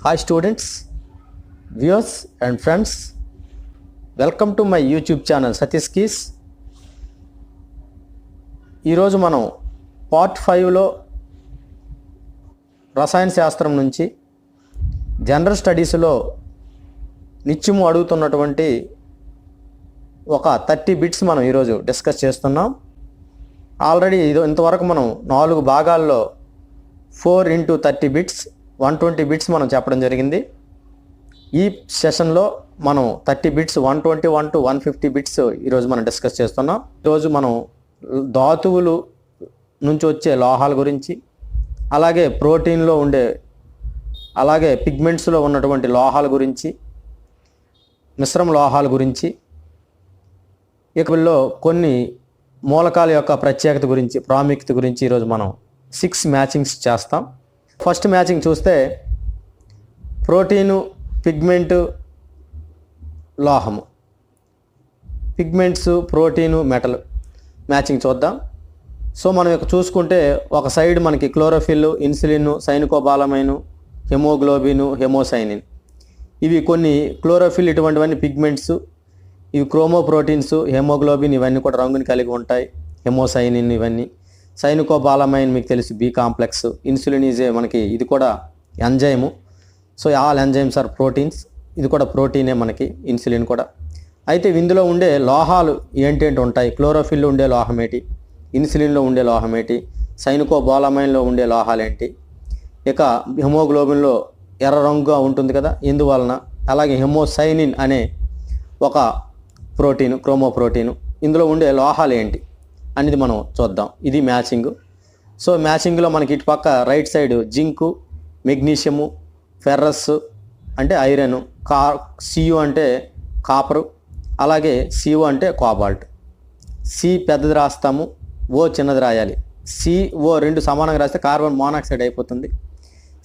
Hi students, viewers and friends, welcome to my YouTube channel Satish Keys. ఈరోజు మనం part 5లో రసాయన శాస్త్రం నుంచి జనరల్ స్టడీస్లో నిత్యము అడుగుతున్నటువంటి ఒక 30 బిట్స్ మనం ఈరోజు డిస్కస్ చేస్తున్నాం. ఆల్రెడీ ఇంతవరకు మనం 4 భాగాల్లో 4 into 30 బిట్స్ 120 బిట్స్ మనం చెప్పడం జరిగింది. ఈ సెషన్లో మనం 30 బిట్స్ 121 to 150 బిట్స్ ఈరోజు మనం డిస్కస్ చేస్తున్నాం. ఈరోజు మనం ధాతువులు నుంచి వచ్చే లోహాల గురించి, అలాగే ప్రోటీన్లో ఉండే, అలాగే పిగ్మెంట్స్లో ఉన్నటువంటి లోహాల గురించి, మిశ్రమ లోహాల గురించి, ఇకలో కొన్ని మూలకాల యొక్క ప్రత్యేకత గురించి, ప్రాముఖ్యత గురించి ఈరోజు మనం 6 మ్యాచింగ్స్ చేస్తాం. ఫస్ట్ మ్యాచింగ్ చూస్తే ప్రోటీను, పిగ్మెంటు, లోహము, పిగ్మెంట్స్, ప్రోటీను, మెటల్ మ్యాచింగ్ చూద్దాం. సో మనం ఇక చూసుకుంటే ఒక సైడ్ మనకి chlorophyll, insulin, cyanocobalamin, haemoglobin, haemocyanin, ఇవి కొన్ని క్లోరోఫిల్ ఇటువంటివన్నీ పిగ్మెంట్స్, ఇవి క్రోమోప్రోటీన్స్, హెమోగ్లోబిన్ ఇవన్నీ కూడా రంగుని కలిగి ఉంటాయి. హెమోసైనిన్ ఇవన్నీ, సైనికోబాలమైన్ మీకు తెలుసు బి కాంప్లెక్స్, ఇన్సులిన్ ఈజ్ మనకి ఇది కూడా enzyme. So all enzymes are proteins, ఇది కూడా ప్రోటీనే మనకి ఇన్సులిన్ కూడా. అయితే ఇందులో ఉండే లోహాలు ఏంటేంటి ఉంటాయి, క్లోరోఫిల్లో ఉండే లోహం ఏంటి, ఇన్సులిన్లో ఉండే లోహం ఏంటి, సైనికోబాలమైన్లో ఉండే లోహాలు ఏంటి, ఇక హెమోగ్లోబిన్లో ఎర్ర రంగుగా ఉంటుంది కదా ఎందువలన, అలాగే హెమోసైనిన్ అనే ఒక ప్రోటీను, క్రోమోప్రోటీను, ఇందులో ఉండే లోహాలు ఏంటి అనేది మనం చూద్దాం. ఇది మ్యాచింగ్. సో మ్యాచింగ్లో మనకి ఇటు పక్క right side zinc, magnesium, ferrous అంటే ఐరన్, సియు అంటే కాపరు, అలాగే సిఓ అంటే కోబాల్ట్. సి పెద్దది రాస్తాము, ఓ చిన్నది రాయాలి. సిఓ రెండు సమానంగా రాస్తే కార్బన్ మోనాక్సైడ్ అయిపోతుంది.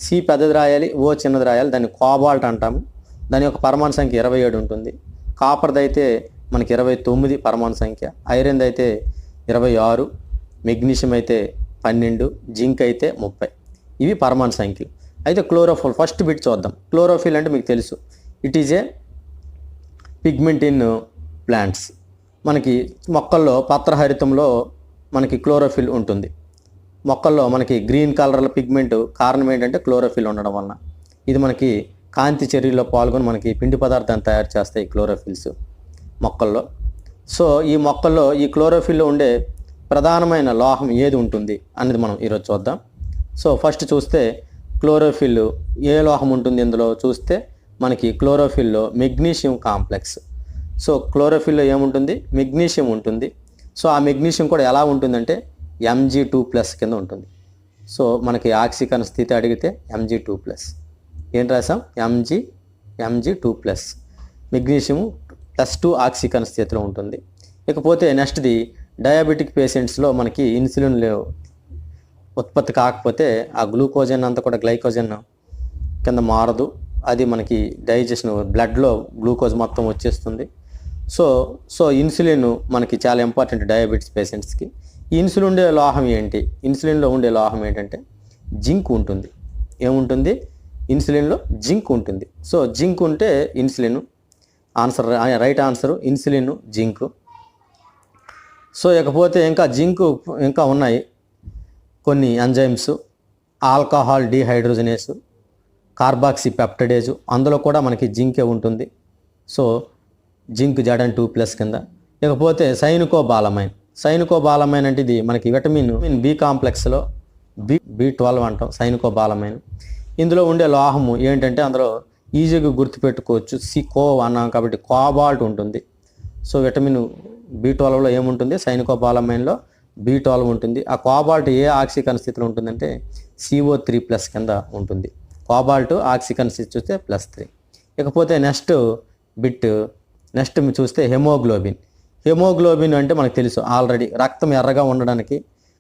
సి పెద్దది రాయాలి, ఓ చిన్నది రాయాలి, దాన్ని కోబాల్ట్ అంటాము. దాని యొక్క పరమాణు సంఖ్య 27 ఉంటుంది. కాపర్ది అయితే మనకి 29 పరమాణు సంఖ్య, ఐరన్ది అయితే 26, మెగ్నీషియం అయితే 12, జింక్ అయితే 30. ఇవి పరమాణు సంఖ్యలు. అయితే క్లోరోఫిల్ ఫస్ట్ బిట్ చూద్దాం. క్లోరోఫిల్ అంటే మీకు తెలుసు, it is a pigment in plants. మనకి మొక్కల్లో పత్రహరితంలో మనకి క్లోరోఫిల్ ఉంటుంది. మొక్కల్లో మనకి గ్రీన్ కలర్ల పిగ్మెంట్ కారణం ఏంటంటే క్లోరోఫిల్ ఉండడం వలన. ఇది మనకి కాంతి చర్యలో పాల్గొని మనకి పిండి పదార్థాన్ని తయారు చేస్తాయి క్లోరోఫిల్స్ మొక్కల్లో. సో ఈ మొక్కల్లో ఈ క్లోరోఫిల్లో ఉండే ప్రధానమైన లోహం ఏది ఉంటుంది అనేది మనం ఈరోజు చూద్దాం. సో ఫస్ట్ చూస్తే క్లోరోఫిల్ ఏ లోహం ఉంటుంది ఇందులో చూస్తే మనకి క్లోరోఫిల్లో మెగ్నీషియం కాంప్లెక్స్. సో క్లోరోఫిల్లో ఏముంటుంది, మెగ్నీషియం ఉంటుంది. సో ఆ మెగ్నీషియం కూడా ఎలా ఉంటుందంటే Mg2+ కింద ఉంటుంది. సో మనకి ఆక్సికరణ స్థితి అడిగితే Mg2+. ఏం రాసాం, Mg2+. మెగ్నీషియం +2 ఆక్సికరణ స్థితిలో ఉంటుంది. ఇకపోతే నెక్స్ట్ది డయాబెటిక్ పేషెంట్స్లో మనకి ఇన్సులిన్ ఉత్పత్తి కాకపోతే ఆ గ్లూకోజన్ అంతా కూడా గ్లైకోజన్ కింద మారదు. అది మనకి డైజెషన్, బ్లడ్లో గ్లూకోజ్ మొత్తం వచ్చేస్తుంది. సో ఇన్సులిన్ మనకి చాలా ఇంపార్టెంట్ డయాబెటిస్ పేషెంట్స్కి. ఈ ఇన్సులిన్ ఉండే లోహం ఏంటి, ఇన్సులిన్లో ఉండే లోహం ఏంటంటే జింక్ ఉంటుంది. ఏముంటుంది, ఇన్సులిన్లో జింక్ ఉంటుంది. సో జింక్ ఉంటే insulin answer, right answer insulin, zinc. So ఇకపోతే ఇంకా ఉన్నాయి కొన్ని ఎంజైమ్స్, ఆల్కహాల్ డీహైడ్రోజనేస్, కార్బాక్సీ పెప్టైడేజ్, అందులో కూడా మనకి జింకే ఉంటుంది. సో జింక్ Zn2+ కింద. ఇకపోతే సైనికోబాలమైన్ అంటే ఇది మనకి విటమిన్ బి కాంప్లెక్స్లో B12 అంటాం, సైనికోబాలమైన్. ఇందులో ఉండే లోహము ఏంటంటే అందులో ఈజీగా గుర్తుపెట్టుకోవచ్చు, కో అన్నాం కాబట్టి కోబాల్ట్ ఉంటుంది. సో విటమిన్ B12లో ఏముంటుంది, సైనికోబాలమైన్లో B12 ఉంటుంది. ఆ కోబాల్ట్ ఏ ఆక్సికరణ స్థితిలో ఉంటుందంటే CO3+ కింద ఉంటుంది. కోబాల్ట్ ఆక్సికరణ స్థితి చూస్తే +3. ఇకపోతే నెక్స్ట్ చూస్తే హెమోగ్లోబిన్ అంటే మనకు తెలుసు ఆల్రెడీ, రక్తం ఎర్రగా ఉండడానికి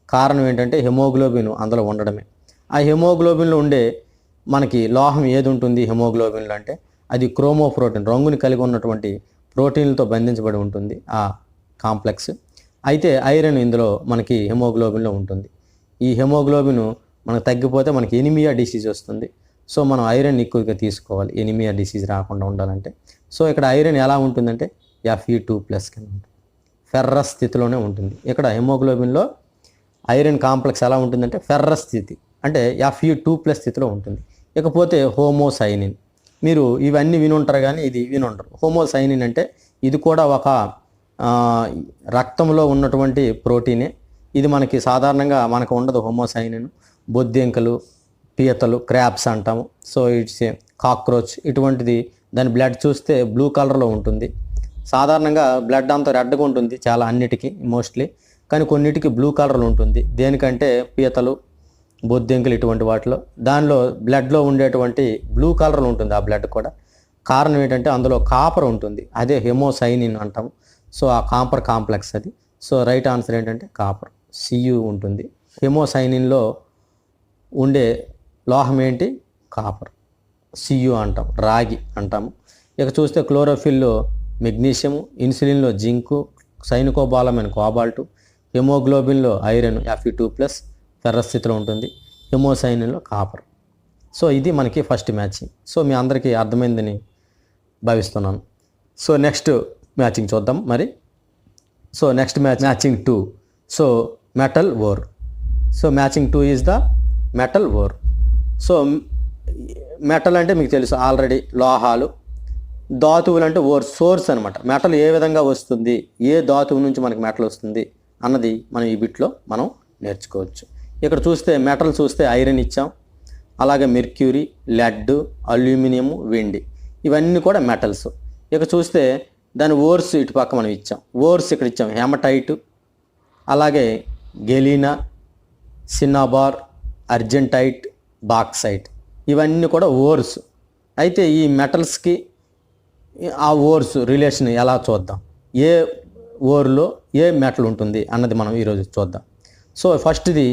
కారణం ఏంటంటే హెమోగ్లోబిన్ అందులో ఉండడమే. ఆ హెమోగ్లోబిన్లో ఉండే మనకి లోహం ఏది ఉంటుంది హెమోగ్లోబిన్లో అంటే అది క్రోమోప్రోటీన్, రంగుని కలిగి ఉన్నటువంటి ప్రోటీన్లతో బంధించబడి ఉంటుంది ఆ కాంప్లెక్స్. అయితే ఐరన్ ఇందులో మనకి హెమోగ్లోబిన్లో ఉంటుంది. ఈ హెమోగ్లోబిన్ మనకు తగ్గిపోతే మనకి ఎనిమియా డిసీజ్ వస్తుంది. సో మనం ఐరన్ ఎక్కువగా తీసుకోవాలి ఎనిమియా డిసీజ్ రాకుండా ఉండాలంటే. సో ఇక్కడ ఐరన్ ఎలా ఉంటుందంటే Fe2+ కింద ఉంటుంది, ఫెర్రస్ స్థితిలోనే ఉంటుంది. ఇక్కడ హెమోగ్లోబిన్లో ఐరన్ కాంప్లెక్స్ ఎలా ఉంటుందంటే ఫెర్రస్ స్థితి అంటే Fe2+ స్థితిలో ఉంటుంది. ఇకపోతే హోమోసైనిన్, మీరు ఇవన్నీ వినుంటారు కానీ ఇది వినుంటారు. హోమోసైనిన్ అంటే ఇది కూడా ఒక రక్తంలో ఉన్నటువంటి ప్రోటీనే. ఇది మనకి సాధారణంగా మనకు ఉండదు హోమోసైనిన్. బొద్దింకలు, పీతలు, క్రాబ్స్ అంటాము. సో ఇట్స్ కాక్రోచ్ ఇటువంటిది దాని బ్లడ్ చూస్తే బ్లూ కలర్లో ఉంటుంది. సాధారణంగా బ్లడ్ అంతా రెడ్గా ఉంటుంది చాలా అన్నిటికీ మోస్ట్లీ, కానీ కొన్నిటికి బ్లూ కలర్లో ఉంటుంది. దేనికంటే పీతలు, బొద్దింకలు ఇటువంటి వాటిలో దానిలో బ్లడ్లో ఉండేటువంటి బ్లూ కలర్లో ఉంటుంది ఆ బ్లడ్ కూడా. కారణం ఏంటంటే అందులో కాపర్ ఉంటుంది, అదే హెమోసైనిన్ అంటాము. సో ఆ కాపర్ కాంప్లెక్స్ అది. సో రైట్ ఆన్సర్ ఏంటంటే కాపర్, Cu ఉంటుంది. హెమోసైనిన్లో ఉండే లోహం ఏంటి? కాపర్, Cu అంటాం, రాగి అంటాము. ఇక చూస్తే క్లోరోఫిల్లో మెగ్నీషియము, ఇన్సులిన్లో జింకు, సైనికోబాలమైన కోబాల్టు, హెమోగ్లోబిన్లో ఐరన్ Fe2+, ఫెర్రస్ స్థితిలో ఉంటుంది, హెమోసైనిన్లో కాపర్. సో ఇది మనకి ఫస్ట్ మ్యాచింగ్. సో మీ అందరికీ అర్థమైందని భావిస్తున్నాను. సో నెక్స్ట్ మ్యాచింగ్ చూద్దాం మరి. So next matching 2. So metal ore. So matching 2 is the metal ore. So metal అంటే మీకు తెలుసు ఆల్రెడీ లోహాలు, ధాతువులు అంటే ఓర్ సోర్స్ అనమాట. మెటల్ ఏ విధంగా వస్తుంది, ఏ ధాతువు నుంచి మనకి మెటల్ వస్తుంది అన్నది మనం ఈ బిట్లో మనం నేర్చుకోవచ్చు. ఇక్కడ చూస్తే మెటల్ చూస్తే ఐరన్ ఇచ్చాం, అలాగే మెర్క్యూరీ, లెడ్, అల్యూమినియం, వెండి ఇవన్నీ కూడా మెటల్స్. ఇక చూస్తే దాని ఓర్స్ ఇటు పక్క మనం ఇచ్చాం. ఓర్స్ ఇక్కడ ఇచ్చాం హెమటైట్, అలాగే గెలీనా, సిన్నాబార్, అర్జెంటైట్, బాక్సైట్ ఇవన్నీ కూడా ఓర్స్. అయితే ఈ మెటల్స్కి ఆ ఓర్స్ రిలేషన్ ఎలా చూద్దాం, ఏ ఓర్లో ఏ మెటల్ ఉంటుంది అన్నది మనం ఈరోజు చూద్దాం. సో ఫస్ట్ది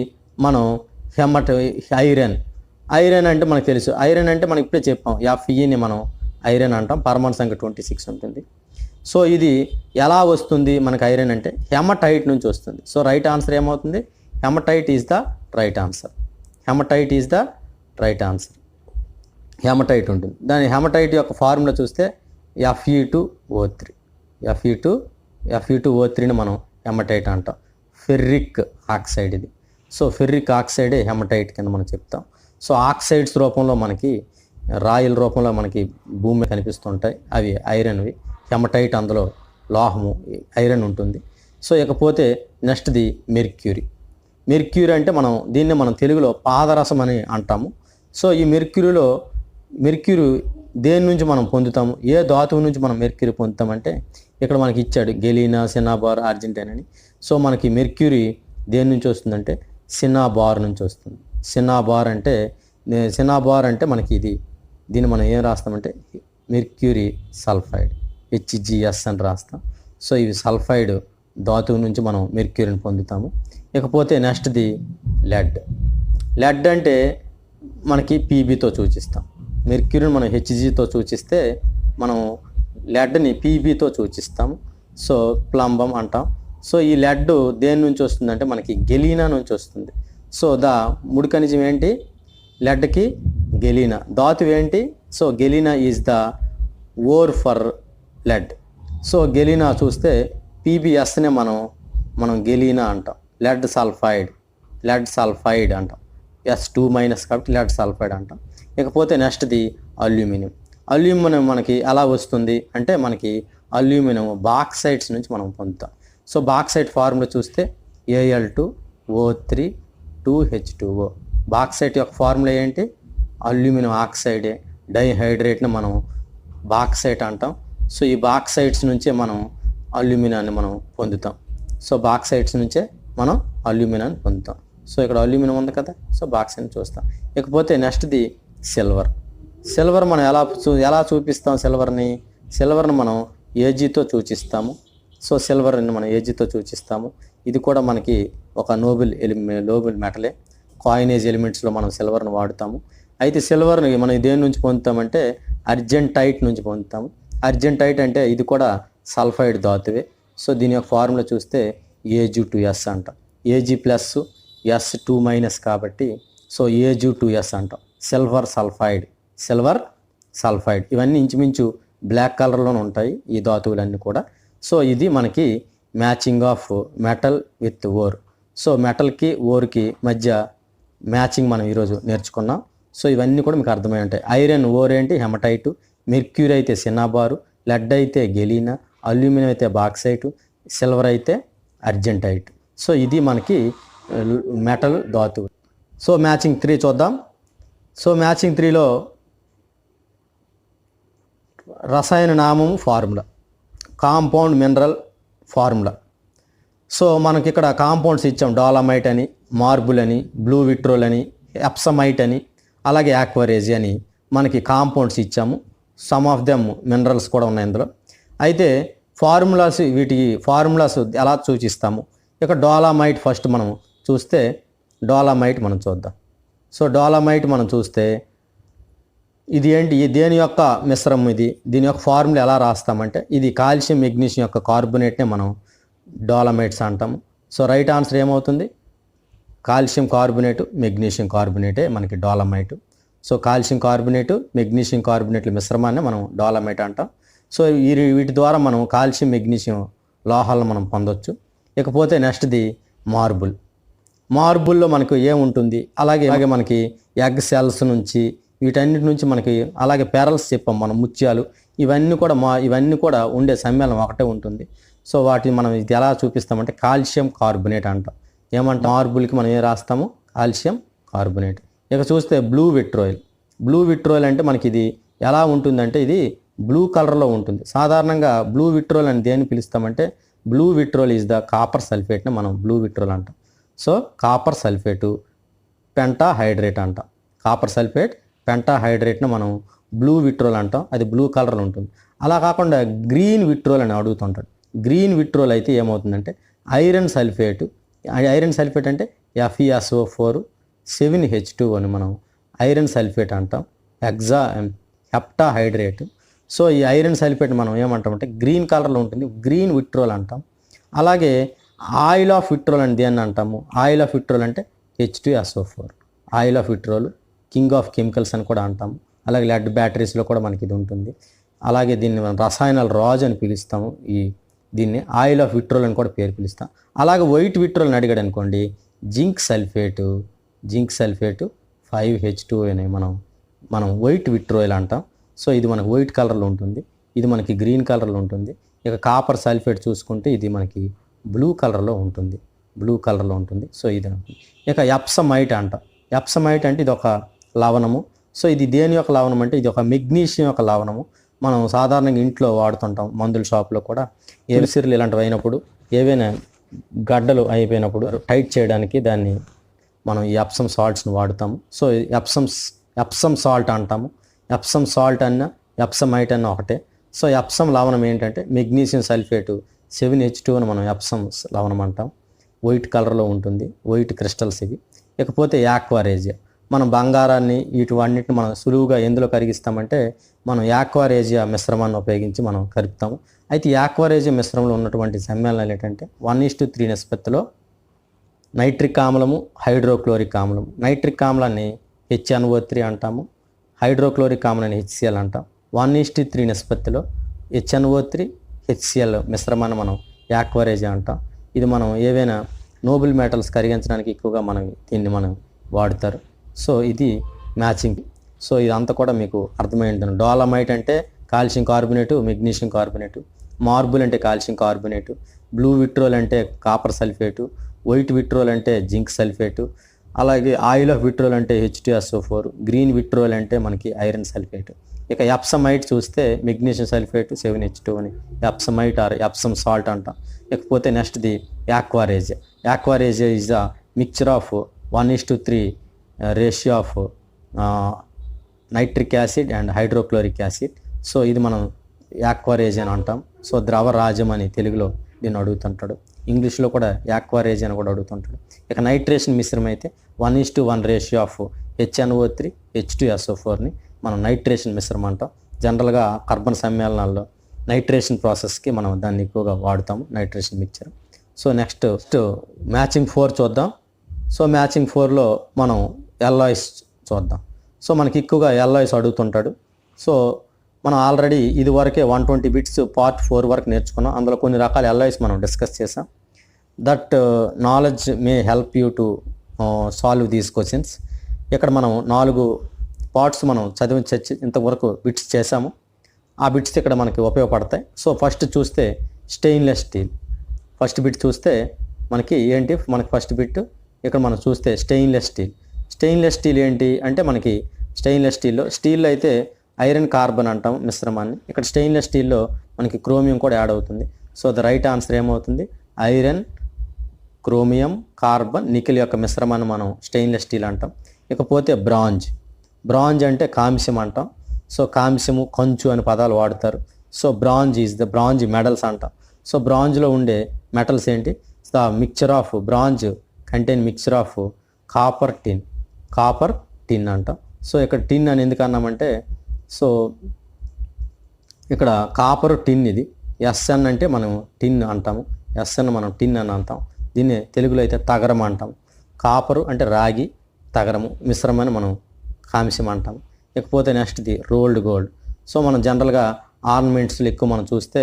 మనం ఐరన్ అంటే మనకు తెలుసు. ఐరన్ అంటే మనం ఇప్పుడే చెప్పాం Feని మనం ఐరన్ అంటాం, పరమాణు సంఖ్య 26 ఉంటుంది. సో ఇది ఎలా వస్తుంది మనకు ఐరన్ అంటే హెమటైట్ నుంచి వస్తుంది. సో రైట్ ఆన్సర్ ఏమవుతుంది? Hematite is the right answer. Hematite is the right answer. Hematite ఉంటుంది. దాని హెమటైట్ యొక్క ఫార్ములా చూస్తే Fe2O3. Fe2O3ని మనం హెమటైట్ అంటాం. ఫెర్రిక్ ఆక్సైడ్ ఇది. సో ఫెర్రిక్ ఆక్సైడే హెమటైట్ కింద మనం చెప్తాం. సో ఆక్సైడ్స్ రూపంలో మనకి రాయిల రూపంలో మనకి భూమి కనిపిస్తుంటాయి, అవి ఐరన్వి. హెమటైట్ అందులో లోహము ఐరన్ ఉంటుంది. సో ఇకపోతే నెక్స్ట్ది మెర్క్యూరీ. మెర్క్యూరీ అంటే దీన్ని మనం తెలుగులో పాదరసం అని అంటాము. సో ఈ మెర్క్యూరీ దేని నుంచి మనం పొందుతాము, ఏ ధాతువు నుంచి మనం మెర్క్యూరీ పొందుతామంటే ఇక్కడ మనకి ఇచ్చాడు గెలీనా, సిన్నాబార్, అర్జెంటైన్ అని. సో మనకి మెర్క్యూరీ దేని నుంచి వస్తుందంటే సిన్నాబార్ నుంచి వస్తుంది. సిన్నాబార్ అంటే మనకి దీన్ని మనం ఏం రాస్తామంటే మెర్క్యూరీ సల్ఫైడ్, HgS అని రాస్తాం. సో ఇవి సల్ఫైడ్ ధాతువు నుంచి మనం మెర్క్యూరీని పొందుతాము. ఇకపోతే నెక్స్ట్ది లెడ్ అంటే మనకి Pbతో సూచిస్తాం. మెర్క్యూరీని మనం Hgతో సూచిస్తే మనం లెడ్ని Pbతో సూచిస్తాము. సో ప్లంబం అంటాం. సో ఈ లెడ్ దేని నుంచి వస్తుందంటే మనకి గెలీనా నుంచి వస్తుంది. సో ముడి ఖనిజం ఏంటి? లెడ్కి గెలీనా. ధాతువు ఏంటి? So galena is the ore for lead. So galena చూస్తే PbSనే మనం గెలీనా అంటాం. లెడ్ సల్ఫైడ్ అంటాం. S2- కాబట్టి లెడ్ సల్ఫైడ్ అంటాం. ఇకపోతే నెక్స్ట్ది అల్యూమినియం మనకి ఎలా వస్తుంది అంటే మనకి అల్యూమినియం బాక్సైట్స్ నుంచి మనం పొందుతాం. సో బాక్సైట్ ఫార్ములా చూస్తే Al2O3 2H2O. బాక్సైట్ యొక్క ఫార్ములా ఏంటి? అల్యూమినియం ఆక్సైడే, డైహైడ్రేట్ని మనం బాక్సైట్ అంటాం. సో ఈ బాక్సైట్స్ నుంచే మనం అల్యూమినియాన్ని మనం పొందుతాం. సో బాక్సైట్స్ నుంచే మనం అల్యూమినియాన్ని పొందుతాం. సో ఇక్కడ అల్యూమినియం ఉంది కదా, సో బాక్సైట్ చూస్తాం. ఇకపోతే నెక్స్ట్ది సిల్వర్ మనం ఎలా చూపిస్తాం? సిల్వర్ని మనం Ag తో సూచిస్తాము. సో సిల్వర్ని మనం Ag తో సూచిస్తాము. ఇది కూడా మనకి ఒక నోబెల్ మెటలే. కాయినేజ్ ఎలిమెంట్స్లో మనం సిల్వర్ని వాడుతాము. అయితే సిల్వర్ని మనం దేని నుంచి పొందుతామంటే అర్జెంటైట్ నుంచి పొందుతాము. అర్జెంటైట్ అంటే ఇది కూడా సల్ఫైడ్ ధాతువే. సో దీని యొక్క ఫార్ములా చూస్తే Ag2S అంట. Ag+, S2- కాబట్టి సో Ag2S అంటాం. సిల్వర్ సల్ఫైడ్ ఇవన్నీ ఇంచుమించు బ్లాక్ కలర్లోనే ఉంటాయి ఈ ధాతువులన్నీ కూడా. సో ఇది మనకి matching of metal with ore. So మెటల్కి ఓర్కి మధ్య మ్యాచింగ్ మనం ఈరోజు నేర్చుకున్నాం. సో ఇవన్నీ కూడా మీకు అర్థమై ఉంటాయి. ఐరన్ ఓర్ ఏంటి హెమటైటు, మెర్క్యూరీ అయితే సినాబారు, లెడ్ అయితే గెలీనా, అల్యూమినియం అయితే బాక్సైటు, సిల్వర్ అయితే అర్జెంటైట్. సో ఇది మనకి మెటల్ ధాతువు. సో మ్యాచింగ్ 3 చూద్దాం. సో మ్యాచింగ్ 3లో రసాయన నామము formula, compound mineral formula. So మనకి ఇక్కడ కాంపౌండ్స్ ఇచ్చాం. డాలమైట్ అని, మార్బుల్ అని, బ్లూ విట్రోల్ అని, ఎప్సమైట్ అని, అలాగే యాక్వరేజ్ అని మనకి కాంపౌండ్స్ ఇచ్చాము. సమ్ ఆఫ్ దెమ్ మినరల్స్ కూడా ఉన్నాయి ఇందులో. అయితే వీటి ఫార్ములాస్ ఎలా సూచిస్తాము? ఇక డాలమైట్ ఫస్ట్ మనం చూస్తే డాలమైట్ మనం చూద్దాం. సో డాలమైట్ మనం చూస్తే ఇది ఏంటి, దేని యొక్క మిశ్రమం ఇది, దీని యొక్క ఫార్ములా ఎలా రాస్తామంటే ఇది కాల్షియం మెగ్నీషియం యొక్క కార్బొనేట్నే మనం డాలమైట్స్ అంటాము. సో రైట్ ఆన్సర్ ఏమవుతుంది? కాల్షియం కార్బొనేటు మెగ్నీషియం కార్బొనేటే మనకి డాలమైట్. సో కాల్షియం కార్బొనేటు మెగ్నీషియం కార్బొనేట్ల మిశ్రమాన్ని మనం డాలమైట్ అంటాం. సో వీటి ద్వారా మనం కాల్షియం మెగ్నీషియం లోహాలను మనం పొందొచ్చు. ఇకపోతే నెక్స్ట్ది మార్బుల్లో మనకు ఏముంటుంది, అలాగే మనకి ఎగ్ సెల్స్ నుంచి వీటన్నిటి నుంచి మనకి, అలాగే పెరల్స్ చెప్పాం మనం, ముత్యాలు, ఇవన్నీ కూడా ఉండే సమ్మేళనం ఒకటే ఉంటుంది. సో వాటిని మనం ఇది ఎలా చూపిస్తామంటే కాల్షియం కార్బొనేట్ అంటాం. ఏమంటాం? మార్బుల్కి మనం ఏం రాస్తాము? Calcium carbonate. ఇక చూస్తే బ్లూ విట్రోల్ అంటే మనకి ఇది ఎలా ఉంటుందంటే ఇది బ్లూ కలర్లో ఉంటుంది. సాధారణంగా బ్లూ విట్రోల్ అని దేన్ని పిలుస్తామంటే బ్లూ విట్రోల్ ఈజ్ ద కాపర్ సల్ఫేట్ని మనం బ్లూ విట్రోల్ అంటాం. సో కాపర్ సల్ఫేటు పెంటాహైడ్రేట్ అంటాం. కాపర్ సల్ఫేట్ పెంటాహైడ్రేట్ని మనం బ్లూ విట్రోల్ అంటాం. అది బ్లూ కలర్లో ఉంటుంది. అలా కాకుండా గ్రీన్ విట్రోల్ అని అడుగుతుంటాడు. గ్రీన్ విట్రోల్ అయితే ఏమవుతుందంటే ఐరన్ సల్ఫేట్ అంటే FeSO4 7H2 అని మనం ఐరన్ సల్ఫేట్ అంటాం. హెప్టాహైడ్రేట్. సో ఈ ఐరన్ సల్ఫేట్ మనం ఏమంటామంటే గ్రీన్ కలర్లో ఉంటుంది, గ్రీన్ విట్రోల్ అంటాం. అలాగే ఆయిల్ ఆఫ్ విట్రోల్ అని దేన్ని అంటాము? ఆయిల్ ఆఫ్ విట్రోల్ అంటే H2SO4. Oil of vitriol king of chemicals అని కూడా అంటాము. అలాగే లెడ్ బ్యాటరీస్లో కూడా మనకి ఇది ఉంటుంది. అలాగే దీన్ని మనం రసాయనాల రాజు అని పిలుస్తాము. దీన్ని ఆయిల్ ఆఫ్ విట్రోల్ అని కూడా పేరు పిలుస్తాం. అలాగే వైట్ విట్రోల్ అని అడిగాడు అనుకోండి, జింక్ సల్ఫేటు 5H2 అని మనం వైట్ విట్రోల్ అంటాం. సో ఇది మనకు వైట్ కలర్లో ఉంటుంది, ఇది మనకి గ్రీన్ కలర్లో ఉంటుంది. ఇక కాపర్ సల్ఫేట్ చూసుకుంటే ఇది మనకి బ్లూ కలర్లో ఉంటుంది. సో ఇది ఇక ఎప్సమైట్ అంటాం. ఎప్సమైట్ అంటే ఇది ఒక లవణము. సో ఇది దేని యొక్క లవణం అంటే ఇది ఒక మెగ్నీషియం యొక్క లవణము. మనం సాధారణంగా ఇంట్లో వాడుతుంటాం, మందుల షాప్లో కూడా. ఎలుసిర్లు ఇలాంటివి అయినప్పుడు, ఏవైనా గడ్డలు అయిపోయినప్పుడు టైట్ చేయడానికి దాన్ని మనం ఈ ఎప్సమ్ సాల్ట్స్ని వాడుతాము. సో ఎప్సమ్ సాల్ట్ అంటాము. ఎప్సమ్ సాల్ట్ ఎప్సమైట్ అన్న ఒకటే. సో ఎప్సమ్ లవణం ఏంటంటే మెగ్నీషియం సల్ఫేటు 7H2 అని మనం ఎప్సమ్ లవణం అంటాం. వైట్ కలర్లో ఉంటుంది, వైట్ క్రిస్టల్స్ ఇవి. ఇకపోతే యాక్వారేజియా, మనం బంగారాన్ని వీటివన్నిటిని మనం సులువుగా ఎందులో కరిగిస్తామంటే మనం యాక్వారేజియా మిశ్రమాన్ని ఉపయోగించి మనం కలుపుతాము. అయితే యాక్వారేజియా మిశ్రమంలో ఉన్నటువంటి సమ్మేళనాలు ఏంటంటే 1:3 నిష్పత్తిలో నైట్రిక్ ఆమ్లము, హైడ్రోక్లోరిక్ ఆమ్లము. నైట్రిక్ ఆమ్లాన్ని HNO3 అంటాము, హైడ్రోక్లోరిక్ ఆమ్లాన్ని HCl అంటాం. 1:3 నిష్పత్తిలో HNO3 HCl మిశ్రమాన్ని మనం యాక్వారేజియా అంటాం. ఇది మనం ఏవైనా నోబుల్ మెటల్స్ కరిగించడానికి ఎక్కువగా దీన్ని వాడతారు. సో ఇది మ్యాచింగ్. సో ఇదంతా కూడా మీకు అర్థమై ఉంటుంది. డాలమైట్ అంటే calcium carbonate, magnesium carbonate. Marble అంటే కాల్షియం కార్బొనేటు. బ్లూ విట్రోల్ అంటే కాపర్ సల్ఫేటు. వైట్ విట్రోల్ అంటే జింక్ సల్ఫేటు. అలాగే ఆయిల్ ఆఫ్ విట్రోల్ అంటే H2SO4. గ్రీన్ విట్రోల్ అంటే మనకి ఐరన్ సల్ఫేటు. ఇక ఎప్సమైట్ చూస్తే మెగ్నీషియం సల్ఫేటు 7H2 అని ఎప్సమైట్ ఆర్ ఎప్సమ్ సాల్ట్ అంటాం. ఇకపోతే నెక్స్ట్ది aqua regia is the mixture of 1:3 ratio of nitric acid and hydrochloric acid. So ఇది మనం యాక్వారేజియా అని అంటాం. సో ద్రవరాజ్యం అని తెలుగులో దీన్ని అడుగుతుంటాడు. ఇంగ్లీష్లో కూడా యాక్వారేజియా అని కూడా అడుగుతుంటాడు. ఇక నైట్రేషన్ మిశ్రమం అయితే 1:1 రేషియో ఆఫ్ HNO3 H2SO4ని మనం నైట్రేషన్ మిశ్రమం అంటాం. జనరల్గా కార్బన్ సమ్మేళనాల్లో నైట్రేషన్ ప్రాసెస్కి మనం దాన్ని ఎక్కువగా వాడుతాము, nitration mixture. So next matching 4 చూద్దాం. సో మ్యాచింగ్ 4లో మనం ఎల్లాయిస్ చూద్దాం. సో మనకి ఎక్కువగా ఎల్లాయిస్ అడుగుతుంటాడు. సో మనం ఆల్రెడీ ఇది వరకే 120 బిట్స్ పార్ట్ 4 వరకు నేర్చుకున్నాం. అందులో కొన్ని రకాల ఎల్లాయిస్ మనం డిస్కస్ చేసాం. That knowledge may help you to solve these questions. ఇక్కడ మనం 4 పార్ట్స్ మనం చర్చ ఇంతవరకు బిట్స్ చేసాము. ఆ బిట్స్ ఇక్కడ మనకి ఉపయోగపడతాయి. సో ఫస్ట్ చూస్తే స్టెయిన్లెస్ స్టీల్. ఫస్ట్ బిట్ చూస్తే మనకి ఏంటి, మనకి ఫస్ట్ బిట్ ఇక్కడ మనం చూస్తే స్టెయిన్లెస్ స్టీల్. స్టెయిన్లెస్ స్టీల్ ఏంటి అంటే మనకి స్టెయిన్లెస్ స్టీల్లో అయితే ఐరన్ కార్బన్ అంటాం మిశ్రమాన్ని. ఇక్కడ స్టెయిన్లెస్ స్టీల్లో మనకి క్రోమియం కూడా యాడ్ అవుతుంది. సో ద రైట్ ఆన్సర్ ఏమవుతుంది, ఐరన్, క్రోమియం, కార్బన్, నికెల్ యొక్క మిశ్రమాన్ని మనం స్టెయిన్లెస్ స్టీల్ అంటాం. ఇకపోతే బ్రాంజ్ అంటే కాంస్యం అంటాం. సో కాంస్యము, కంచు అని పదాలు వాడతారు. సో బ్రాంజ్ మెటల్స్ అంటాం. సో బ్రాంజ్లో ఉండే మెటల్స్ ఏంటి, the mixture of bronze contain mixture of copper tin అంటాం. సో ఇక్కడ టిన్ అని ఎందుకు అన్నామంటే, సో ఇక్కడ కాపర్ టిన్, ఇది ఎస్ఎన్ అంటే మనం టిన్ అంటాము, ఎస్ఎన్ మనం టిన్ అని అంటాం. దీన్ని తెలుగులో అయితే తగరం అంటాం. కాపరు అంటే రాగి, తగరము మిశ్రమని మనం కాంస్యం అంటాం. ఇకపోతే నెక్స్ట్ది రోల్డ్ గోల్డ్. సో మనం జనరల్గా ఆర్నమెంట్స్లో ఎక్కువ మనం చూస్తే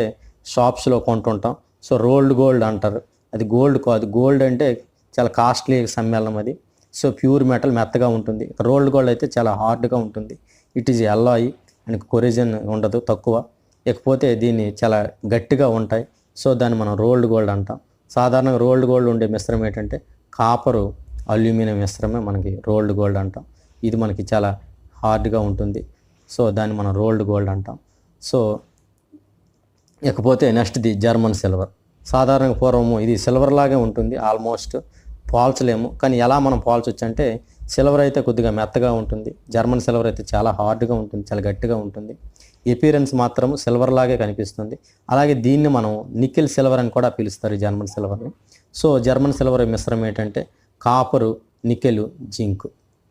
షాప్స్లో కొంటుంటాం. సో రోల్డ్ గోల్డ్ అంటారు. అది గోల్డ్ కాదు. గోల్డ్ అంటే చాలా కాస్ట్లీ సమ్మేళనం అది. సో ప్యూర్ మెటల్ మెత్తగా ఉంటుంది. రోల్డ్ గోల్డ్ అయితే చాలా హార్డ్గా ఉంటుంది. It is Ellayi and corrosion ఉండదు, తక్కువ. ఇకపోతే దీన్ని చాలా గట్టిగా ఉంటాయి. సో దాన్ని మనం రోల్డ్ గోల్డ్ అంటాం. సాధారణంగా రోల్డ్ గోల్డ్ ఉండే మిశ్రమం ఏంటంటే కాపరు అల్యూమినియం మిశ్రమే మనకి రోల్డ్ గోల్డ్ అంటాం. ఇది మనకి చాలా హార్డ్గా ఉంటుంది. సో దాన్ని మనం రోల్డ్ గోల్డ్ అంటాం. సో ఇకపోతే నెక్స్ట్ది జర్మన్ సిల్వర్. సాధారణంగా పూర్వము ఇది సిల్వర్ లాగే ఉంటుంది, ఆల్మోస్ట్ పోల్చలేము. కానీ ఎలా మనం పోల్చొచ్చు అంటే, సిల్వర్ అయితే కొద్దిగా మెత్తగా ఉంటుంది, జర్మన్ సిల్వర్ అయితే చాలా హార్డ్గా ఉంటుంది, చాలా గట్టిగా ఉంటుంది. ఎపిరెన్స్ మాత్రం సిల్వర్ లాగే కనిపిస్తుంది. అలాగే దీన్ని మనం నికెల్ సిల్వర్ అని కూడా పిలుస్తారు, జర్మన్ సిల్వర్ని. సో జర్మన్ సిల్వర్ మిశ్రమం ఏంటంటే కాపరు, నికెల్, జింక్.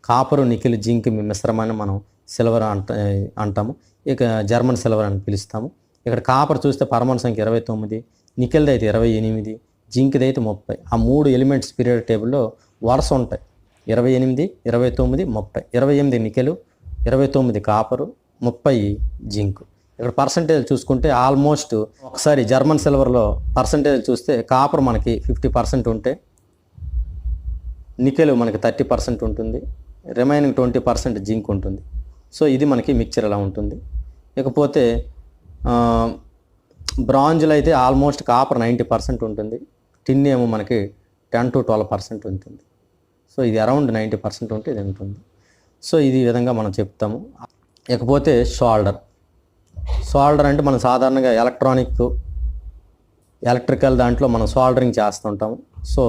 కాపరు, నికెల్, జింక్ మిశ్రమాన్ని మనం సిల్వర్ అంటాము. ఇక జర్మన్ సిల్వర్ అని పిలుస్తాము. ఇక్కడ కాపర్ చూస్తే పరమాణు సంఖ్య 29, నికెల్ది అయితే 28, జింక్ది అయితే 30. ఆ 3 ఎలిమెంట్స్ పీరియడ్ టేబుల్లో వరుస ఉంటాయి. 28, 29, 30. 28 నికెలు, 29 కాపరు, 30 జింక్. ఇక్కడ పర్సంటేజ్ చూసుకుంటే ఆల్మోస్ట్ ఒకసారి జర్మన్ సిల్వర్లో పర్సంటేజ్ చూస్తే కాపర్ మనకి 50% ఉంటే, నికెల్ మనకి 30% ఉంటుంది, రిమైనింగ్ 20% జింక్ ఉంటుంది. సో ఇది మనకి మిక్చర్ ఎలా ఉంటుంది. ఇకపోతే బ్రాంజ్లో అయితే ఆల్మోస్ట్ కాపర్ 90% ఉంటుంది, టిన్ ఏమో మనకి 10 to 12% ఉంటుంది. సో ఇది అరౌండ్ 90% ఉంటే ఇది ఉంటుంది. సో ఇది విధంగా మనం చెప్తాము. ఇకపోతే సోల్డర్ అంటే మనం సాధారణంగా ఎలక్ట్రికల్ దాంట్లో మనం సోల్డరింగ్ చేస్తుంటాము. సో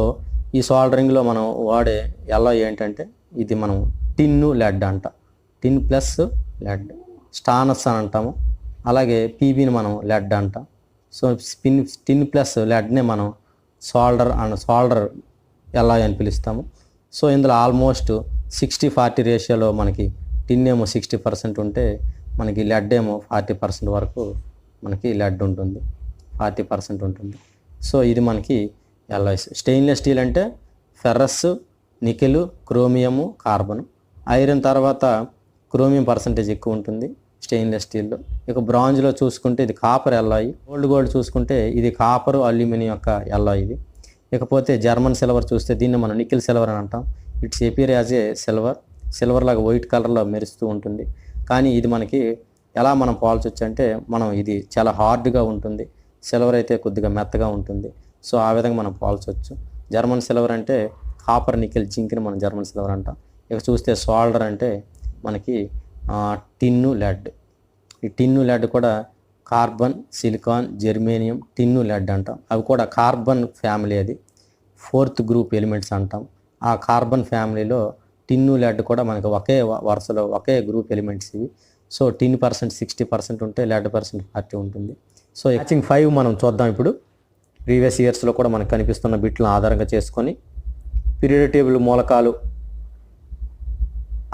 ఈ సోల్డరింగ్లో మనం వాడే ఎలా ఏంటంటే, ఇది మనం టిన్ను లెడ్ అంట, టిన్ ప్లస్ లెడ్, స్టానస్ అని అంటాము. అలాగే పీబీని మనం లెడ్ అంటాం. సో టిన్ ప్లస్ లెడ్నే మనం సోల్డర్ ఎలా అని పిలుస్తాము. సో ఇందులో ఆల్మోస్ట్ 60-40 రేషియోలో మనకి టిన్ ఏమో 60% ఉంటే, మనకి లెడ్ ఏమో 40% వరకు మనకి లెడ్ ఉంటుంది, 40% ఉంటుంది. సో ఇది మనకి ఎల్లాయిస్. స్టెయిన్లెస్ స్టీల్ అంటే ferrous, nickel, chromium, carbon. Iron తర్వాత క్రోమియం పర్సంటేజ్ ఎక్కువ ఉంటుంది స్టెయిన్లెస్ స్టీల్లో. ఇక బ్రాంజ్లో చూసుకుంటే ఇది కాపర్ ఎల్లాయి. గోల్డ్ చూసుకుంటే ఇది కాపరు, అల్యూమినియం యొక్క ఎల్లాయి ఇది. ఇకపోతే జర్మన్ సిల్వర్ చూస్తే దీన్ని మనం నికెల్ సిల్వర్ అని అంటాం. It's appear as a silver లాగా వైట్ కలర్లో మెరుస్తూ ఉంటుంది. కానీ ఇది మనకి ఎలా మనం పోల్చొచ్చు అంటే, మనం ఇది చాలా హార్డ్గా ఉంటుంది, సిల్వర్ అయితే కొద్దిగా మెత్తగా ఉంటుంది. సో ఆ విధంగా మనం పోల్చొచ్చు. జర్మన్ సిల్వర్ అంటే కాపర్, నికెల్, జింక్ని మనం జర్మన్ సిల్వర్ అంటాం. ఇక చూస్తే సోల్డర్ అంటే మనకి టిన్ను లెడ్. ఈ టిన్ను లెడ్ కూడా carbon, silicon, germanium, tin lead అంటాం. అవి కూడా కార్బన్ ఫ్యామిలీ, అది 4th గ్రూప్ ఎలిమెంట్స్ అంటాం. ఆ కార్బన్ ఫ్యామిలీలో టిన్ను లెడ్ కూడా మనకి ఒకే వరుసలో ఒకే గ్రూప్ ఎలిమెంట్స్ ఇవి. సో టిన్ పర్సెంట్ 60% ఉంటే లెడ్ పర్సెంట్ 40 ఉంటుంది. సో మ్యాచింగ్ 5 మనం చూద్దాం ఇప్పుడు. ప్రీవియస్ ఇయర్స్లో కూడా మనకు కనిపిస్తున్న బిట్లను ఆధారంగా చేసుకొని పీరియడ్ టేబుల్ మూలకాలు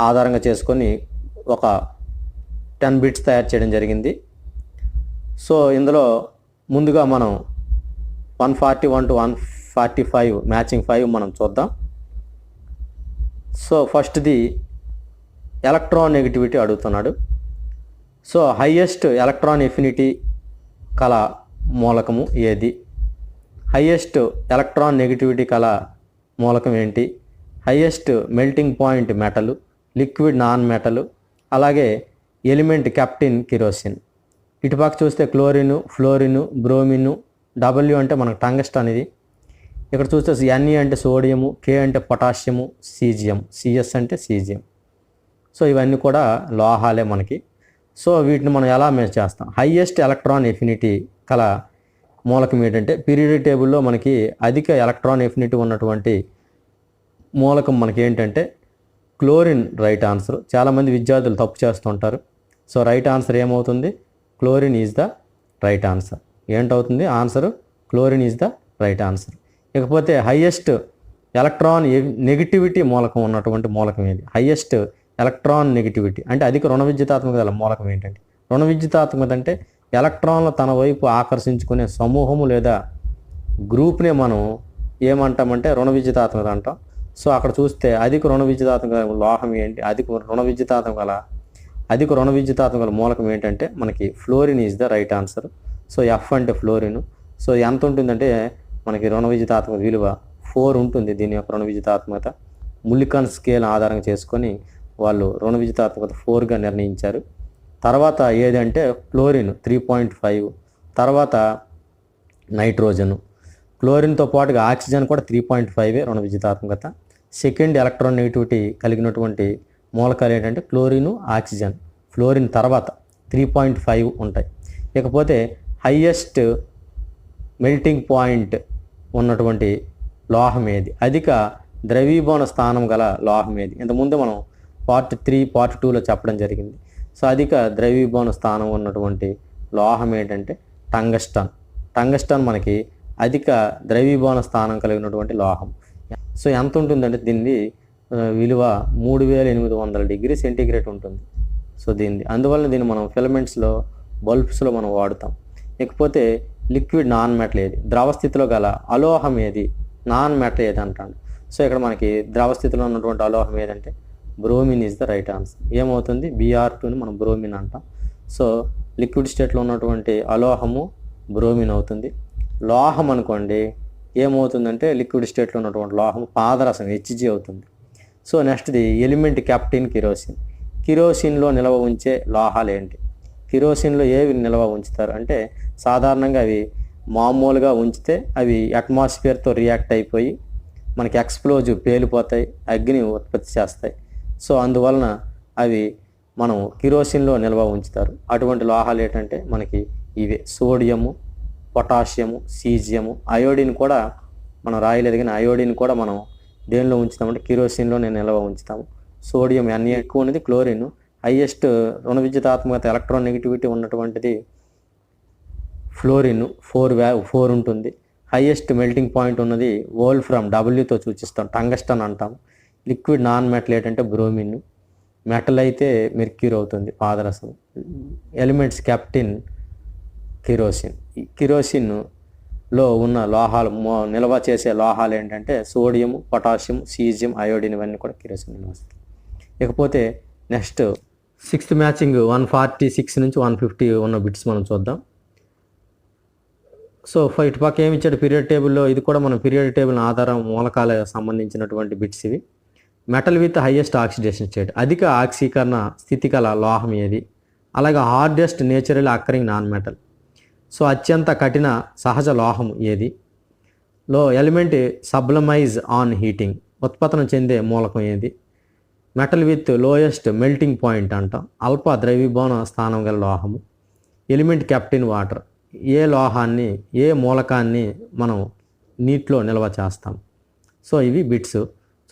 ఆధారంగా చేసుకొని ఒక 10 బిట్స్ తయారు చేయడం జరిగింది. సో ఇందులో ముందుగా మనం 141 to 145 మ్యాచింగ్ 5 మనం చూద్దాం. సో ఫస్ట్ది ఎలక్ట్రాన్ నెగిటివిటీ అడుగుతున్నాడు. సో హైయెస్ట్ ఎలక్ట్రాన్ ఎఫినిటీ కల మూలకము ఏది, హైయెస్ట్ ఎలక్ట్రాన్ నెగిటివిటీ కల మూలకం ఏంటి, highest melting point metal, liquid non metal, అలాగే ఎలిమెంట్ కెప్టిన్ కిరోసిన్. ఇటుపక్క చూస్తే క్లోరిన్, ఫ్లోరిన్, బ్రోమిన్, డబ్ల్యూ అంటే మనకు టంగస్టన్ ఇది. ఇక్కడ చూస్తే ఎన్ఈ అంటే సోడియము, కే అంటే పొటాషియము, సీజియం, సిఎస్ అంటే సీజియం. సో ఇవన్నీ కూడా లోహాలే మనకి. సో వీటిని మనం ఎలా మెజర్ చేస్తాం? హైయెస్ట్ ఎలక్ట్రాన్ ఎఫినిటీ కల మూలకం ఏంటంటే పీరియాడిక్ టేబుల్లో మనకి అధిక ఎలక్ట్రాన్ ఎఫినిటీ ఉన్నటువంటి మూలకం మనకి ఏంటంటే క్లోరిన్ రైట్ ఆన్సర్. చాలామంది విద్యార్థులు తప్పు చేస్తుంటారు. సో రైట్ ఆన్సర్ ఏమవుతుంది? Chlorine is the right answer. ఏంటవుతుంది answer? Chlorine is the right answer. ఇకపోతే హైయెస్ట్ ఎలక్ట్రాన్ నెగిటివిటీ మూలకం ఉన్నటువంటి మూలకం ఏది? హైయెస్ట్ ఎలక్ట్రాన్ నెగిటివిటీ అంటే అధిక రుణ విద్యుతాత్మకత మూలకం ఏంటంటే, రుణ విద్యుతాత్మకత అంటే ఎలక్ట్రాన్లు తన వైపు ఆకర్షించుకునే సమూహము లేదా గ్రూప్నే మనం ఏమంటామంటే రుణ విద్యుతాత్మకత అంటాం. సో అక్కడ చూస్తే అధిక రుణ విద్యుతాత్మక లోహం ఏంటి, అధిక రుణ విద్యుతాత్మక మూలకం ఏంటంటే మనకి fluorine is the right answer. So F అంటే ఫ్లోరిన్. సో ఎంత ఉంటుందంటే మనకి రుణ విద్యుతాత్మక విలువ 4 ఉంటుంది. దీని యొక్క రుణ విద్యుతాత్మకత ముల్లికన్ స్కేల్ ఆధారంగా చేసుకొని వాళ్ళు రుణ విద్యుతాత్మకత 4గా నిర్ణయించారు. తర్వాత ఏదంటే క్లోరిన్ 3.5, తర్వాత నైట్రోజను, క్లోరిన్తో పాటుగా ఆక్సిజన్ కూడా 3.5 రుణ విద్యుతాత్మకత. సెకండ్ ఎలక్ట్రాన్ నెగిటివిటీ కలిగినటువంటి మూలకాలు ఏంటంటే క్లోరిన్, ఆక్సిజన్. ఫ్లోరిన్ తర్వాత 3.5 ఉంటాయి. ఇకపోతే హైయెస్ట్ మెల్టింగ్ పాయింట్ ఉన్నటువంటి లోహం ఏది, అధిక ద్రవీభవన స్థానం గల లోహం ఏది? ఇంతకుముందు మనం పార్ట్ 3, పార్ట్ 2లో చెప్పడం జరిగింది. సో అధిక ద్రవీభవన స్థానం ఉన్నటువంటి లోహం ఏంటంటే టంగస్టన్. టంగస్టన్ మనకి అధిక ద్రవీభవన స్థానం కలిగినటువంటి లోహం. సో ఎంత ఉంటుందంటే దీన్ని విలువ 3800 డిగ్రీ సెంటీగ్రేడ్ ఉంటుంది. సో అందువల్ల దీన్ని మనం ఫిలమెంట్స్లో, బల్బ్స్లో మనం వాడుతాం. ఇకపోతే లిక్విడ్ నాన్ మెటల్ ఏది, ద్రవ స్థితిలో గల అలోహం ఏది, నాన్ మెటల్ ఏది అంటాడు. సో ఇక్కడ మనకి ద్రవ స్థితిలో ఉన్నటువంటి అలోహం ఏదంటే bromine is the right answer. ఏమవుతుంది? Br2ని మనం బ్రోమిన్ అంటాం. సో లిక్విడ్ స్టేట్లో ఉన్నటువంటి అలోహము బ్రోమిన్ అవుతుంది. లోహం అనుకోండి ఏమవుతుందంటే లిక్విడ్ స్టేట్లో ఉన్నటువంటి లోహం పాదరసం Hg అవుతుంది. సో నెక్స్ట్ది ఎలిమెంట్ కెప్టిన్ కిరోసిన్. కిరోసిన్లో నిల్వ ఉంచే లోహాలు ఏంటి? కిరోసిన్లో ఏవి నిల్వ ఉంచుతారు అంటే సాధారణంగా అవి మామూలుగా ఉంచితే అవి అట్మాస్ఫియర్తో రియాక్ట్ అయిపోయి మనకి ఎక్స్ప్లోజివ్ పేలిపోతాయి, అగ్ని ఉత్పత్తి చేస్తాయి. సో అందువలన అవి మనం కిరోసిన్లో నిల్వ ఉంచుతారు. అటువంటి లోహాలు ఏంటంటే మనకి ఇవే సోడియము, పొటాషియము, సీజియము, అయోడిన్ కూడా మనం రాయలేదు కానీ అయోడిన్ కూడా మనం దేనిలో ఉంచుతామంటే కిరోసిన్లో నిల్వ ఉంచుతాము. సోడియం అన్ని ఎక్కువ ఉన్నది క్లోరిన్. హైయెస్ట్ రుణ విద్యుతాత్మకత ఎలక్ట్రాన్ నెగిటివిటీ ఉన్నటువంటిది ఫ్లోరిన్ 4 ఉంటుంది. హైయెస్ట్ మెల్టింగ్ పాయింట్ ఉన్నది వోల్ఫ్రమ్, డబ్ల్యూతో సూచిస్తాం, టంగస్టన్ అంటాం. లిక్విడ్ నాన్ మెటల్ ఏంటంటే బ్రోమిన్. మెటల్ అయితే మెర్క్యూరీ అవుతుంది, పాదరసం. Elements కెప్టిన్ kerosene. కిరోసిన్లో ఉన్న లోహాలు నిల్వ చేసే లోహాలు ఏంటంటే సోడియం, పొటాషియం, సీజియం, అయోడిన్ ఇవన్నీ కూడా కిరోసిన్ నిల్వ వస్తాయి. ఇకపోతే నెక్స్ట్ 6th మ్యాచింగ్ 146 నుంచి 150 ఉన్న బిట్స్ మనం చూద్దాం. సో ఇటు పక్క ఏమి ఇచ్చాడు పీరియడ్ టేబుల్లో, ఇది కూడా మనం పీరియడ్ టేబుల్ ఆధారం మూలకాలకు సంబంధించినటువంటి బిట్స్ ఇవి. Metal with highest oxidation state, అధిక ఆక్సీకరణ స్థితి గల లోహం ఏది? అలాగే hardest natural occurring non metal. So అత్యంత కఠిన సహజ లోహం ఏది? ఎలిమెంట్ సబ్లమైజ్ ఆన్ హీటింగ్, ఉత్పత్తి చెందే మూలకం ఏది? Metal with lowest melting point అంటాం, అల్ప ద్రవీభవన స్థానం గల లోహము. ఎలిమెంట్ కెప్టిన్ వాటర్, ఏ లోహాన్ని, ఏ మూలకాన్ని మనం నీటిలో నిల్వ చేస్తాం? సో ఇవి బిట్స్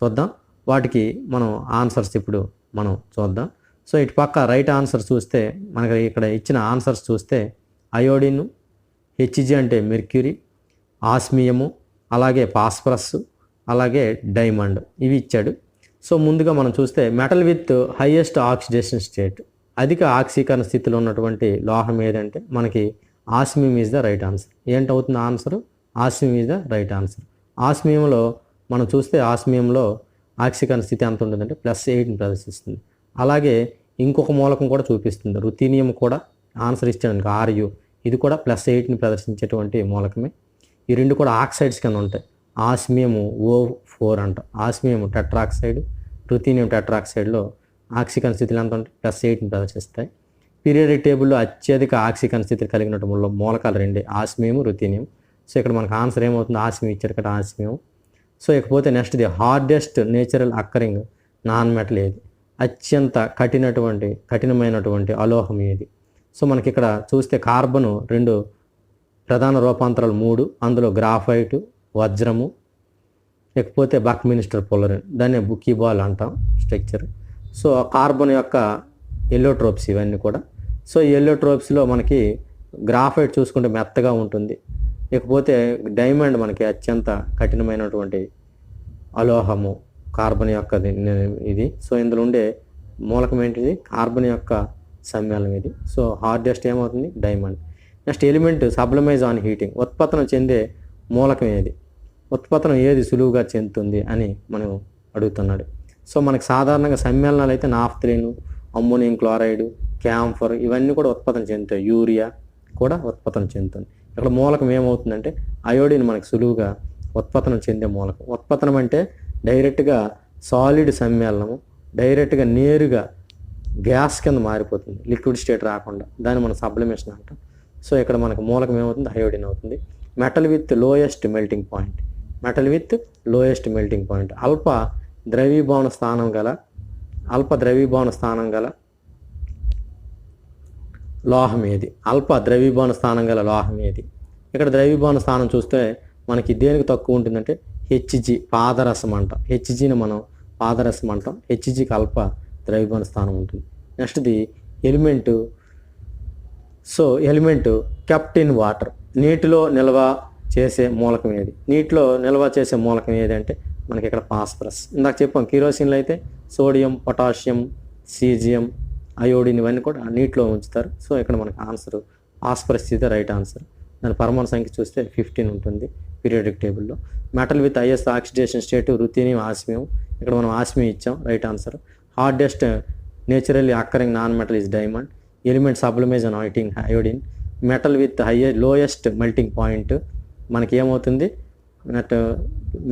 చూద్దాం. వాటికి మనం ఆన్సర్స్ ఇప్పుడు మనం చూద్దాం. సో ఇటు పక్క రైట్ ఆన్సర్ చూస్తే మనకి ఇక్కడ ఇచ్చిన ఆన్సర్స్ చూస్తే అయోడిన్, హెచ్జి అంటే మెర్క్యూరీ, ఆస్మియము, అలాగే ఫాస్ఫరస్, అలాగే డైమండ్ ఇవి ఇచ్చాడు. సో ముందుగా మనం చూస్తే metal with highest oxidation state, అధిక ఆక్సీకరణ స్థితిలో ఉన్నటువంటి లోహం ఏదంటే మనకి osmium is the right answer. ఏంటవుతుంది answer? Osmium is the right answer. ఆస్మియంలో మనం చూస్తే ఆస్మియంలో ఆక్సికరణ స్థితి ఎంత ఉంటుందంటే +8ని ప్రదర్శిస్తుంది. అలాగే ఇంకొక మూలకం కూడా చూపిస్తుంది. రుథీనియం కూడా ఆన్సర్ ఇచ్చాను RU, ఇది కూడా +8ని ప్రదర్శించేటువంటి మూలకమే. ఈ రెండు కూడా ఆక్సైడ్స్ కింద ఉంటాయి. ఆస్మియము O4 అంట, ఆస్మియం టెట్రాక్సైడ్, రుథీనియం టెట్రాక్సైడ్లో ఆక్సికరణ స్థితిలో ఎంత ఉంటాయి +8ని ప్రదర్శిస్తాయి. పీరియాడిక్ టేబుల్లో అత్యధిక ఆక్సికరణ స్థితి కలిగినటువంటి మూలకాలు రెండే, ఆస్మియం, రుథీనియం. సో ఇక్కడ మనకు ఆన్సర్ ఏమవుతుంది, ఆస్మియం ఇచ్చారు ఇక్కడ, ఆస్మియం. సో ఇకపోతే నెక్స్ట్ది hardest natural occurring non metal ఏది, అత్యంత కఠినమైనటువంటి అలోహం ఏది. సో మనకి ఇక్కడ చూస్తే కార్బన్ 2 ప్రధాన రూపాంతరాలు 3, అందులో గ్రాఫైట్, వజ్రము, లేకపోతే బక్మినిస్టర్ పొలరిన్, దాన్ని బుకీబాల్ అంటాం స్ట్రక్చర్. సో కార్బన్ యొక్క ఎల్లోట్రోప్స్ ఇవన్నీ కూడా. సో ఈ ఎల్లోట్రోప్స్లో మనకి గ్రాఫైట్ చూసుకుంటే మెత్తగా ఉంటుంది. ఇకపోతే డైమండ్ మనకి అత్యంత కఠినమైనటువంటి అలోహము కార్బన్ యొక్క ఇది. సో ఇందులో ఉండే మూలకం ఏంటిది, కార్బన్ యొక్క సమ్మేళనం ఇది. సో హార్డెస్ట్ ఏమవుతుంది, diamond. Next element sublimise on heating, ఉత్పత్తులు చెందే మూలకం ఏది, ఉత్పత్తులు ఏది సులువుగా చెందుతుంది అని మనం అడుగుతున్నాడు. సో మనకి సాధారణంగా సమ్మేళనాలు అయితే నాఫ్థలిన్, అమ్మోనియం క్లోరైడ్, క్యాంఫర్ ఇవన్నీ కూడా ఉత్పత్తులు చెందుతాయి. యూరియా కూడా ఉత్పత్తులు చెందుతుంది. ఇక్కడ మూలకం ఏమవుతుందంటే అయోడిన్ మనకు సులువుగా ఉత్పత్తులు చెందే మూలకం. ఉత్పత్తులం అంటే డైరెక్ట్గా సాలిడ్ సమ్మేళనము, డైరెక్ట్గా నేరుగా గ్యాస్ కింద మారిపోతుంది, లిక్విడ్ స్టేట్ రాకుండా, దాన్ని మనం సబ్లిమేషన్ అంటాం. సో ఇక్కడ మనకు మూలకం ఏమవుతుంది, అయోడిన్ అవుతుంది. Metal with lowest melting point, metal with lowest melting point, అల్ప ద్రవీభవన స్థానం గల లోహం ఏది, అల్ప ద్రవీభవన స్థానం గల లోహం ఏది. ఇక్కడ ద్రవీభవన స్థానం చూస్తే మనకి దేనికి తక్కువ ఉంటుందంటే HG, పాదరసం అంటాం. HGని మనం పాదరసం అంటాం. HGకి అల్ప ద్రవీభవన స్థానం ఉంటుంది. నెక్స్ట్ది element. So element kept in water, నీటిలో నిల్వ చేసే మూలకం ఏది, నీటిలో నిల్వ చేసే మూలకం ఏది అంటే మనకి ఇక్కడ ఫాస్ఫరస్. ఇందాక చెప్పాం కిరోసిన్లో అయితే సోడియం, పొటాషియం, సీజియం, అయోడిన్ ఇవన్నీ కూడా నీటిలో ఉంచుతారు. సో ఇక్కడ మనకు ఆన్సర్ ఫాస్ఫరస్ ఇది రైట్ ఆన్సర్. దాని పరమాణు సంఖ్య చూస్తే 15 ఉంటుంది పీరియాడిక్ టేబుల్లో. Metal with highest oxidation state ruthenium, osmium. ఇక్కడ మనం ఆస్మియం ఇచ్చాం, right answer. Hardest naturally occurring non metal is diamond. Element sublimise on iodine. Metal with lowest melting point మనకి ఏమవుతుంది,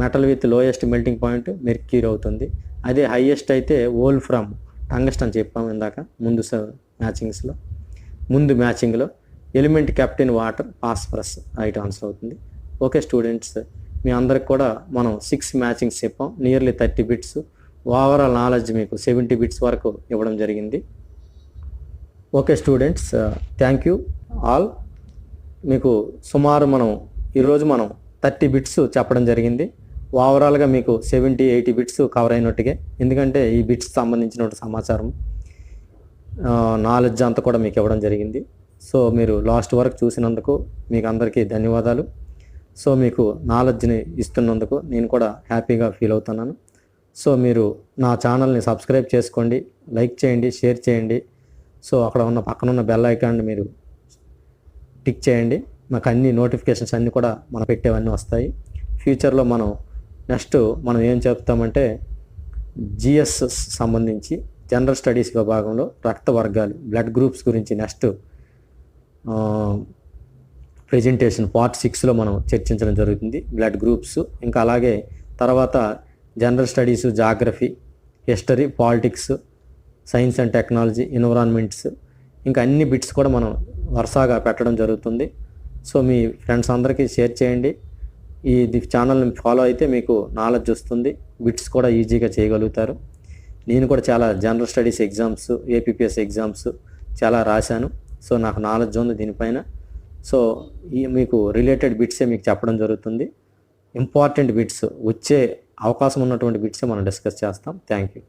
metal with lowest melting point mercury అవుతుంది. అదే highest అయితే wolfram, tungsten చెప్పాము ఇందాక ముందు మ్యాచింగ్లో. Element kept in water, phosphorus right answer అవుతుంది. ఓకే స్టూడెంట్స్, మీ అందరికి కూడా మనం 6 మ్యాచింగ్స్ చెప్పాం, నియర్లీ 30 బిట్స్. ఓవరాల్ నాలెడ్జ్ మీకు 70 బిట్స్ వరకు ఇవ్వడం జరిగింది. Okay students, thank you all. మీకు సుమారు ఈరోజు మనం 30 బిట్స్ చెప్పడం జరిగింది. ఓవరాల్గా మీకు 70-80 బిట్స్ కవర్ అయినట్టుగా, ఎందుకంటే ఈ బిట్స్ సంబంధించిన సమాచారం నాలెడ్జ్ అంతా కూడా మీకు ఇవ్వడం జరిగింది. సో మీరు లాస్ట్ వరకు చూసినందుకు మీకు అందరికీ ధన్యవాదాలు. సో మీకు నాలెడ్జ్ని ఇస్తున్నందుకు నేను కూడా హ్యాపీగా ఫీల్ అవుతున్నాను. సో మీరు నా ఛానల్ని సబ్స్క్రైబ్ చేసుకోండి, లైక్ చేయండి, షేర్ చేయండి. సో అక్కడ ఉన్న పక్కనున్న బెల్ ఐకాన్ని మీరు టిక్ చేయండి. మాకు అన్ని నోటిఫికేషన్స్ అన్నీ కూడా మనం పెట్టేవన్నీ వస్తాయి. ఫ్యూచర్లో నెక్స్ట్ మనం ఏం చెప్తామంటే జిఎస్ సంబంధించి జనరల్ స్టడీస్ విభాగంలో రక్త వర్గాలు, బ్లడ్ గ్రూప్స్ గురించి నెక్స్ట్ ప్రెజెంటేషన్ పార్ట్ 6లో మనం చర్చించడం జరుగుతుంది. బ్లడ్ గ్రూప్స్, ఇంకా అలాగే తర్వాత general studies, geography, history, politics, science and technology, environments, ఇంకా అన్ని బిట్స్ కూడా మనం వరుసగా పెట్టడం జరుగుతుంది. సో మీ ఫ్రెండ్స్ అందరికీ షేర్ చేయండి. ఈ ఛానల్ని ఫాలో అయితే మీకు నాలెడ్జ్ వస్తుంది, బిట్స్ కూడా ఈజీగా చేయగలుగుతారు. నేను కూడా చాలా general studies exams, APPS exams చాలా రాశాను. సో నాకు నాలెడ్జ్ ఉంది దీనిపైన. సో మీకు రిలేటెడ్ బిట్సే మీకు చెప్పడం జరుగుతుంది. ఇంపార్టెంట్ బిట్స్, వచ్చే అవకాశం ఉన్నటువంటి బిట్సే మనం డిస్కస్ చేస్తాం. Thank you.